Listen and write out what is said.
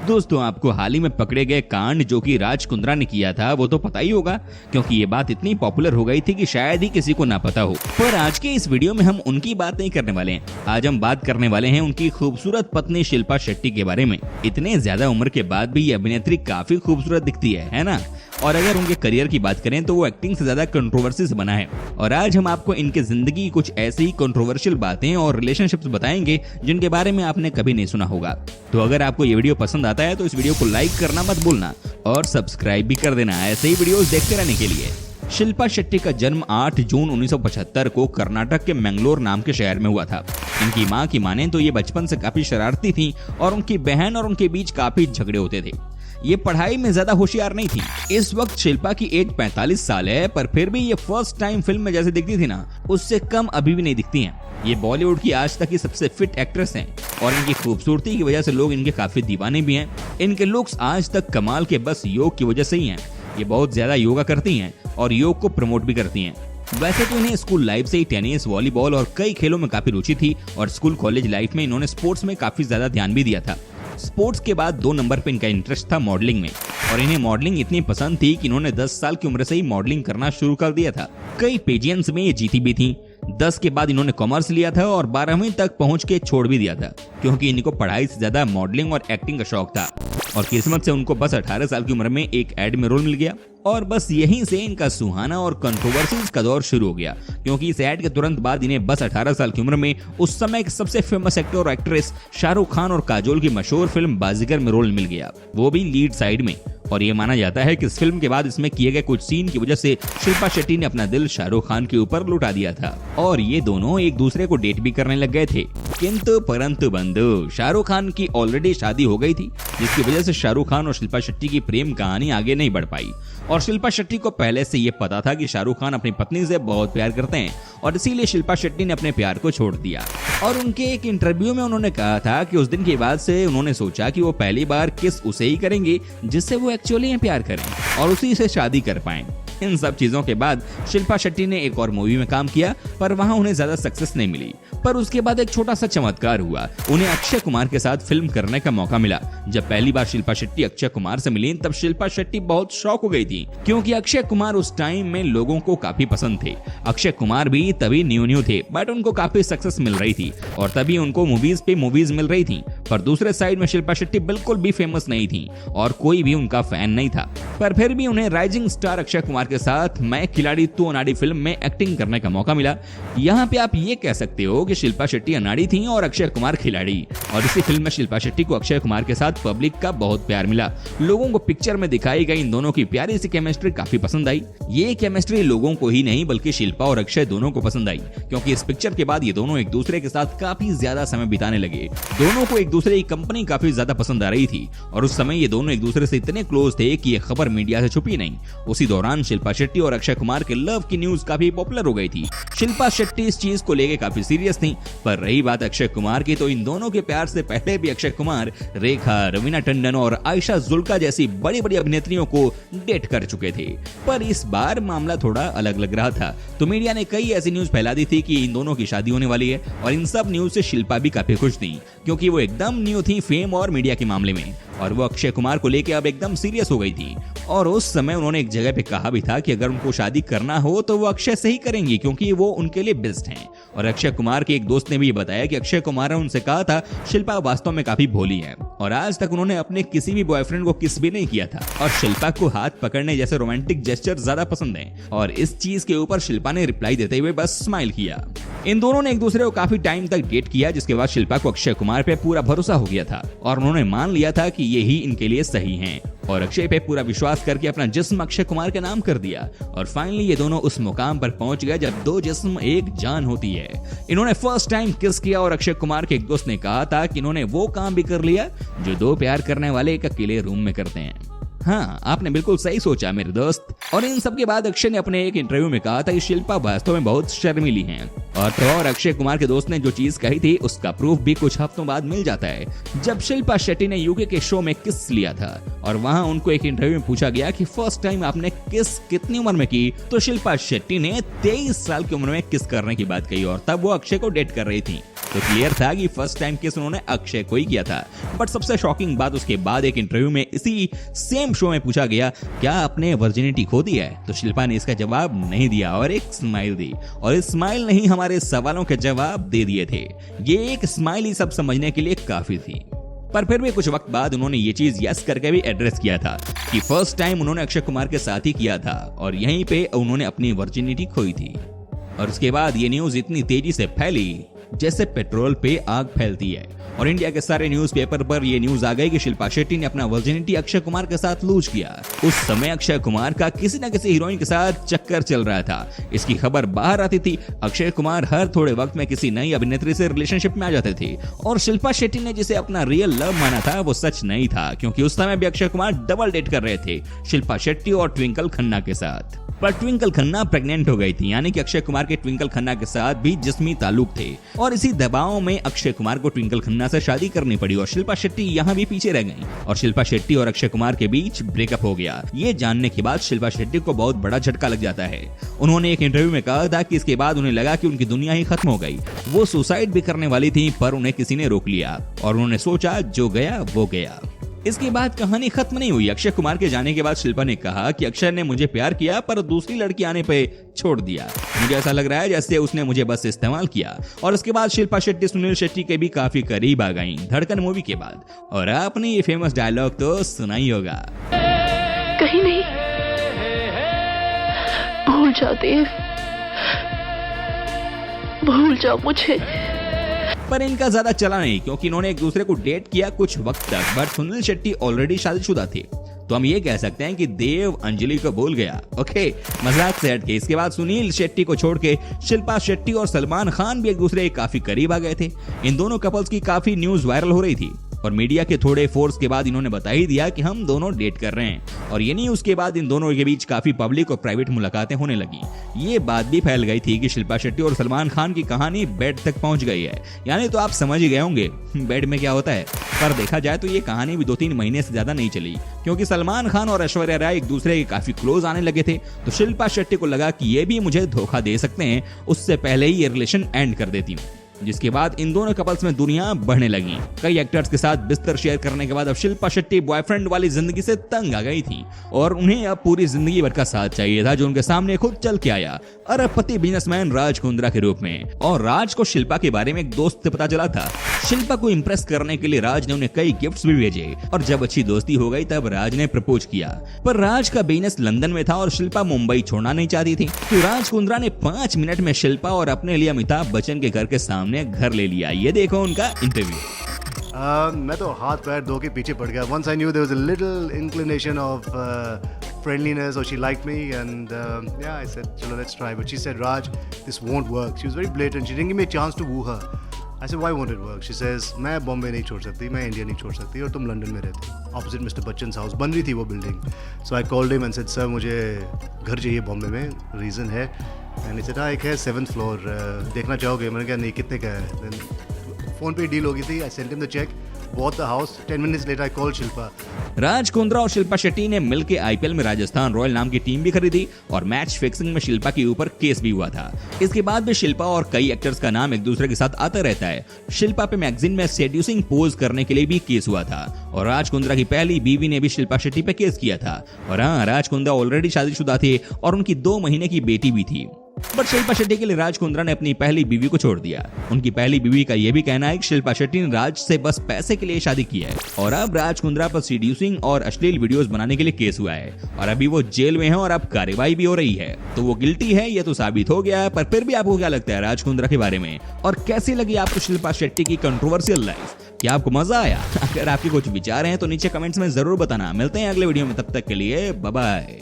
दोस्तों, आपको हाल ही में पकड़े गए कांड जो कि राज कुंद्रा ने किया था वो तो पता ही होगा, क्योंकि ये बात इतनी पॉपुलर हो गई थी कि शायद ही किसी को ना पता हो। पर आज के इस वीडियो में हम उनकी बात नहीं करने वाले हैं। आज हम बात करने वाले हैं उनकी खूबसूरत पत्नी शिल्पा शेट्टी के बारे में। इतने ज्यादा उम्र के बाद भी ये अभिनेत्री काफी खूबसूरत दिखती है ना। और अगर उनके करियर की बात करें तो वो एक्टिंग से ज्यादा कंट्रोवर्सी से बना है। और आज हम आपको इनके जिंदगी की कुछ ऐसी ही कंट्रोवर्शियल बातें और रिलेशनशिप्स बताएंगे जिनके बारे में आपने कभी नहीं सुना होगा। तो अगर आपको ये वीडियो पसंद आता है तो इस वीडियो को लाइक करना मत भूलना और सब्सक्राइब भी कर देना ऐसे ही वीडियोस देखते रहने के लिए। शिल्पा शेट्टी का जन्म 8 जून 1975 को कर्नाटक के मैंगलोर नाम के शहर में हुआ था। इनकी मां की माने तो ये बचपन से काफी शरारती थी और उनकी बहन और उनके बीच काफी झगड़े होते थे। ये पढ़ाई में ज्यादा होशियार नहीं थी। इस वक्त शिल्पा की एज 45 साल है, पर फिर भी ये फर्स्ट टाइम फिल्म में जैसे दिखती थी ना, उससे कम अभी भी नहीं दिखती हैं। ये बॉलीवुड की आज तक की सबसे फिट एक्ट्रेस हैं और इनकी खूबसूरती की वजह से लोग इनके काफी दीवाने भी हैं। इनके लुक्स आज तक कमाल के बस योग की वजह से ही हैं। ये बहुत ज्यादा योगा करती हैं और योग को प्रमोट भी करती हैं। वैसे तो इन्हें स्कूल लाइफ से ही टेनिस, वॉलीबॉल और कई खेलों में काफी रुचि थी और स्कूल कॉलेज लाइफ में इन्होंने स्पोर्ट्स में काफी ज्यादा ध्यान भी दिया था। स्पोर्ट्स के बाद 2 नंबर पे इनका इंटरेस्ट था मॉडलिंग में और इन्हें मॉडलिंग इतनी पसंद थी कि इन्होंने 10 साल की उम्र से ही मॉडलिंग करना शुरू कर दिया था। कई पेजेंट्स में ये जीती भी थी। 10 के बाद इन्होंने कॉमर्स लिया था और 12वीं तक पहुंच के छोड़ भी दिया था, क्योंकि इनको पढ़ाई से ज्यादा मॉडलिंग और एक्टिंग का शौक था। और किस्मत से उनको बस 18 साल की उम्र में एक एड में रोल मिल गया और बस यहीं से इनका सुहाना और कंट्रोवर्सीज का दौर शुरू हो गया, क्योंकि इस एड के तुरंत बाद इन्हें बस 18 साल की उम्र में उस समय के सबसे फेमस एक्टर और एक्ट्रेस शाहरुख खान और काजोल की मशहूर फिल्म बाजीगर में रोल मिल गया, वो भी लीड साइड में। और ये माना जाता है कि इस फिल्म के बाद इसमें किए गए कुछ सीन की वजह से शिल्पा शेट्टी ने अपना दिल शाहरुख खान के ऊपर लुटा दिया था और ये दोनों एक दूसरे को डेट भी करने लग गए थे। किंतु परंतु बंधु, शाहरुख खान की ऑलरेडी शादी हो गई थी, जिसकी वजह से शाहरुख खान और शिल्पा शेट्टी की प्रेम कहानी आगे नहीं बढ़ पाई। और शिल्पा शेट्टी को पहले से ये पता था कि शाहरुख खान अपनी पत्नी से बहुत प्यार करते हैं और इसीलिए शिल्पा शेट्टी ने अपने प्यार को छोड़ दिया। और उनके एक इंटरव्यू में उन्होंने कहा था कि उस दिन के बाद से उन्होंने सोचा कि वो पहली बार किस उसे ही करेंगे जिससे वो एक्चुअली प्यार करें और उसी से शादी कर पाएं। इन सब चीजों के बाद शिल्पा शेट्टी ने एक और मूवी में काम किया, पर वहां उन्हें ज्यादा सक्सेस नहीं मिली। पर उसके बाद एक छोटा सा चमत्कार हुआ, उन्हें अक्षय कुमार के साथ फिल्म करने का मौका मिला। जब पहली बार शिल्पा शेट्टी अक्षय कुमार से मिली तब शिल्पा शेट्टी बहुत शॉक हो गई थी, क्योंकि अक्षय कुमार उस टाइम में लोगों को काफी पसंद थे। अक्षय कुमार भी तभी न्यू थे, बट उनको काफी सक्सेस मिल रही थी और तभी उनको मूवीज पे मूवीज मिल रही थी। पर दूसरे साइड में शिल्पा शेट्टी बिल्कुल भी फेमस नहीं थी और कोई भी उनका फैन नहीं था। पर फिर भी उन्हें राइजिंग स्टार अक्षय कुमार के साथ मैं खिलाड़ी तू अनाड़ी फिल्म में एक्टिंग करने का मौका मिला। यहाँ पे आप ये कह सकते हो कि शिल्पा शेट्टी अनाड़ी थी और अक्षय कुमार खिलाड़ी। और इसी फिल्म में शिल्पा शेट्टी को अक्षय कुमार के साथ पब्लिक का बहुत प्यार मिला। लोगों को पिक्चर में दिखाई गई इन दोनों की प्यारी सी केमिस्ट्री काफी पसंद आई। ये केमिस्ट्री लोगों को ही नहीं बल्कि शिल्पा और अक्षय दोनों को पसंद आई, क्योंकि इस पिक्चर के बाद ये दोनों एक दूसरे के साथ काफी ज्यादा समय बिताने लगे। दोनों को एक दूसरे की कंपनी काफी ज्यादा पसंद आ रही थी और उस समय ये दोनों एक दूसरे से इतने क्लोज थे कि ये खबर मीडिया से छुपी नहीं। उसी दौरान शिल्पा शेट्टी और अक्षय कुमार के लव की न्यूज काफी पॉपुलर हो गई थी। शिल्पा शेट्टी इस चीज को लेके काफी सीरियस थी, पर रही बात अक्षय कुमार की, तो इन दोनों के प्यार से पहले भी अक्षय कुमार रेखा, रवीना टंडन और आयशा जुल्का जैसी बड़ी बड़ी अभिनेत्रियों को डेट कर चुके थे। पर इस बार मामला थोड़ा अलग लग रहा था, तो मीडिया ने कई ऐसी न्यूज फैला दी थी कि इन दोनों की शादी होने वाली है और इन सब न्यूज से शिल्पा भी काफी खुश थी, क्योंकि वो एकदम न्यू थी फेम और मीडिया के मामले में और वो अक्षय कुमार को लेके अब एकदम सीरियस हो गई थी। और उस समय उन्होंने एक जगह पे कहा भी था कि अगर उनको शादी करना हो तो वो अक्षय से ही करेंगी, क्योंकि वो उनके लिए बेस्ट हैं। और अक्षय कुमार के एक दोस्त ने भी बताया कि अक्षय कुमार ने उनसे कहा था शिल्पा वास्तव में काफी भोली है और आज तक उन्होंने अपने किसी भी बॉयफ्रेंड को किस भी नहीं किया था और शिल्पा को हाथ पकड़ने जैसे रोमांटिक जेस्चर ज्यादा पसंद है। और इस चीज के ऊपर शिल्पा ने रिप्लाई देते हुए बस स्माइल किया। इन दोनों ने एक दूसरे को काफी टाइम तक डेट किया, जिसके बाद शिल्पा को अक्षय कुमार पे पूरा भरोसा हो गया था और उन्होंने मान लिया था कि ये ही इनके लिए सही हैं और अक्षय पे पूरा विश्वास करके अपना जिस्म अक्षय कुमार के नाम कर दिया। और फाइनली ये दोनों उस मुकाम पर पहुंच गए जब 2 जिस्म एक जान होती है। इन्होंने फर्स्ट टाइम किस किया और अक्षय कुमार के एक दोस्त ने कहा था कि इन्होंने वो काम भी कर लिया जो 2 प्यार करने वाले एक अकेले रूम में करते हैं। हाँ, आपने बिल्कुल सही सोचा मेरे दोस्त। और इन सब के बाद अक्षय ने अपने एक इंटरव्यू में कहा था कि शिल्पा वास्तव में बहुत शर्मीली हैं। और अक्षय कुमार के दोस्त ने जो चीज कही थी उसका प्रूफ भी कुछ हफ्तों बाद मिल जाता है, जब शिल्पा शेट्टी ने यूके के शो में किस लिया था और वहां उनको एक इंटरव्यू में पूछा गया कि फर्स्ट टाइम आपने किस कितनी उम्र में की, तो शिल्पा शेट्टी ने 23 साल की उम्र में किस करने की बात कही और तब वो अक्षय को डेट कर रही थी। तो क्लियर था कि फर्स्ट टाइम किस उन्होंने अक्षय को ही किया था। बट सबसे शॉकिंग बात उसके बाद एक इंटरव्यू में इसी सेम शो में पूछा गया, क्या आपने वर्जिनिटी खो दी है? तो शिल्पा ने इसका जवाब नहीं दिया और एक स्माइल दी, और इस स्माइल ने ही हमारे सवालों के जवाब दे दिए थे। ये एक स्माइल ही सब समझने के लिए काफी थी। पर फिर भी कुछ वक्त बाद उन्होंने ये चीज यस करके भी एड्रेस किया था कि फर्स्ट टाइम उन्होंने अक्षय कुमार के साथ ही किया था और यहीं पे उन्होंने अपनी वर्जिनिटी खोई थी। और उसके बाद ये न्यूज इतनी तेजी से फैली जैसे पेट्रोल पे आग फैलती है, और इंडिया के सारे न्यूज़पेपर पर ये न्यूज आ गई कि शिल्पा शेट्टी ने अपना वर्जिनिटी अक्षय कुमार के साथ लूज किया। उस समय अक्षय कुमार का किसी न किसी हीरोइन के साथ चक्कर चल रहा था। इसकी खबर बाहर आती थी। अक्षय कुमार हर थोड़े वक्त में किसी नई अभिनेत्री से रिलेशनशिप में आ जाते थे, और शिल्पा शेट्टी ने जिसे अपना रियल लव माना था वो सच नहीं था, क्योंकि उस समय भी अक्षय कुमार डबल डेट कर रहे थे शिल्पा शेट्टी और ट्विंकल खन्ना के साथ। पर ट्विंकल खन्ना प्रेग्नेंट हो गई थी, यानी कि अक्षय कुमार के ट्विंकल खन्ना के साथ भी जिस्मी ताल्लुक थे, और इसी दबाव में अक्षय कुमार को ट्विंकल खन्ना से शादी करनी पड़ी और शिल्पा शेट्टी यहाँ भी पीछे रह गईं, और शिल्पा शेट्टी और अक्षय कुमार के बीच ब्रेकअप हो गया। ये जानने के बाद शिल्पा शेट्टी को बहुत बड़ा झटका लग जाता है। उन्होंने एक इंटरव्यू में कहा था कि इसके बाद उन्हें लगा कि उनकी दुनिया ही खत्म हो गई। वो सुसाइड भी करने वाली थी, पर उन्हें किसी ने रोक लिया और उन्होंने सोचा जो गया वो गया। इसके बाद कहानी खत्म नहीं हुई। अक्षय कुमार के जाने के बाद शिल्पा ने कहा कि अक्षय ने मुझे प्यार किया पर दूसरी लड़की आने पे छोड़ दिया। मुझे ऐसा लग रहा है जैसे उसने मुझे बस इस्तेमाल किया। और उसके बाद शिल्पा शेट्टी सुनील शेट्टी के भी काफी करीब आ गईं धड़कन मूवी के बाद। और आपने ये फेमस डायलॉग तो सुना ही होगा, कहीं नहीं भूल जाओ देव, भूल जाओ मुझे। पर इनका ज्यादा चला नहीं, क्योंकि इन्होंने एक दूसरे को डेट किया कुछ वक्त तक। बट सुनील शेट्टी ऑलरेडी शादीशुदा थे, तो हम ये कह सकते हैं कि देव अंजलि को भूल गया। ओके, मजाक से हट के इसके बाद सुनील शेट्टी को छोड़ के शिल्पा शेट्टी और सलमान खान भी एक दूसरे के काफी करीब आ गए थे। इन दोनों कपल्स की काफी न्यूज वायरल हो रही थी, और मीडिया के थोड़े फोर्स के बाद इन्होंने बता ही दिया कि हम दोनों डेट कर रहे हैं। और ये न्यूज के बाद इन दोनों के बीच काफी पब्लिक और प्राइवेट मुलाकातें होने लगी। ये बात भी फैल गई थी कि शिल्पा शेट्टी और सलमान खान की कहानी बेड तक पहुंच गई है। यानी तो आप समझ ही गए होंगे बेड में क्या होता है। पर देखा जाए तो ये कहानी भी 2-3 महीने से ज्यादा नहीं चली, क्योंकि सलमान खान और ऐश्वर्या राय एक दूसरे के काफी क्लोज आने लगे थे। तो शिल्पा शेट्टी को लगा कि ये भी मुझे धोखा दे सकते हैं, उससे पहले ही ये रिलेशन एंड कर देती हूँ। जिसके बाद इन दोनों कपल्स में दूरियां बढ़ने लगी। कई एक्टर्स के साथ बिस्तर शेयर करने के बाद अब शिल्पा शेट्टी बॉयफ्रेंड वाली जिंदगी से तंग आ गई थी, और उन्हें अब पूरी जिंदगी भर का साथ चाहिए था, जो उनके सामने खुद चल के आया अरबपति बिजनेसमैन राज कुंद्रा के रूप में। और राज को शिल्पा के बारे में एक दोस्त से पता चला था। शिल्पा को इम्प्रेस करने के लिए राज ने उन्हें कई गिफ्ट्स भी भेजे, और जब अच्छी दोस्ती हो गई तब राज ने प्रपोज किया। पर राज का बिजनेस लंदन में था और शिल्पा मुंबई छोड़ना नहीं चाहती थी, तो राज कुंद्रा ने 5 मिनट में शिल्पा और अपने लिए अमिताभ बच्चन के घर के सामने घर ले लिया। ये देखो उनका इंटरव्यू। मैं तो हाथ पैर धो के पीछे पड़ गया। Once I knew there was a little inclination of friendliness, or she liked me, and yeah, I said, "Chalo, let's try." But she said, "Raj, this won't work." She was very blatant. She didn't give me a chance to woo her. I said, "Why won't it work?" She says, "मैं बॉम्बे नहीं छोड़ सकती, मैं India नहीं छोड़ सकती, और तुम लंदन में रहते हो." Opposite Mr. Bachchan's house बन रही थी वो building. So I called him and said, "Sir, मुझे घर चाहिए बॉम्बे में, रीज़न है." And he said, "हाँ, एक है 7th floor, देखना चाहोगे?" मैंने कहा, "नहीं, कितने का है?" Then फोन पे डील हो गई थी। I sent him the check, bought the house. 10 minutes later I called Shilpa. Raj Kundra और शिल्पा शेट्टी ने मिलकर आईपीएल में राजस्थान रॉयल नाम की टीम भी खरीदी, और मैच फिक्सिंग में शिल्पा के ऊपर केस भी हुआ था। इसके बाद भी शिल्पा और कई एक्टर्स का नाम एक दूसरे के साथ आता रहता है। शिल्पा पे मैगजीन में सेड्यूसिंग पोज करने के लिए भी केस हुआ था, और राज कुंद्रा की पहली बीवी ने भी शिल्पा शेट्टी पे केस किया था। और हाँ, राज कुंद्रा ऑलरेडी शादीशुदा थे और उनकी 2 महीने की बेटी भी थी। बट शिल्पा शेट्टी के लिए राज कुंद्रा ने अपनी पहली बीवी को छोड़ दिया। उनकी पहली बीवी का यह भी कहना है कि शिल्पा शेट्टी ने राज से बस पैसे के लिए शादी की है, और अब राज कुंद्रा पर सीड्यूसिंग और अश्लील वीडियोस बनाने के लिए केस हुआ है, और अभी वो जेल में है और अब कार्रवाई भी हो रही है। तो वो गिल्टी है, ये तो साबित हो गया है। पर फिर भी आपको क्या लगता है राज कुंद्रा के बारे में, और कैसी लगी आपको शिल्पा शेट्टी की कंट्रोवर्शियल लाइफ? क्या आपको मजा आया? अगर आपके कुछ विचार हैं तो नीचे कमेंट्स में जरूर बताना। मिलते हैं अगले वीडियो में, तब तक के लिए बाय बाय।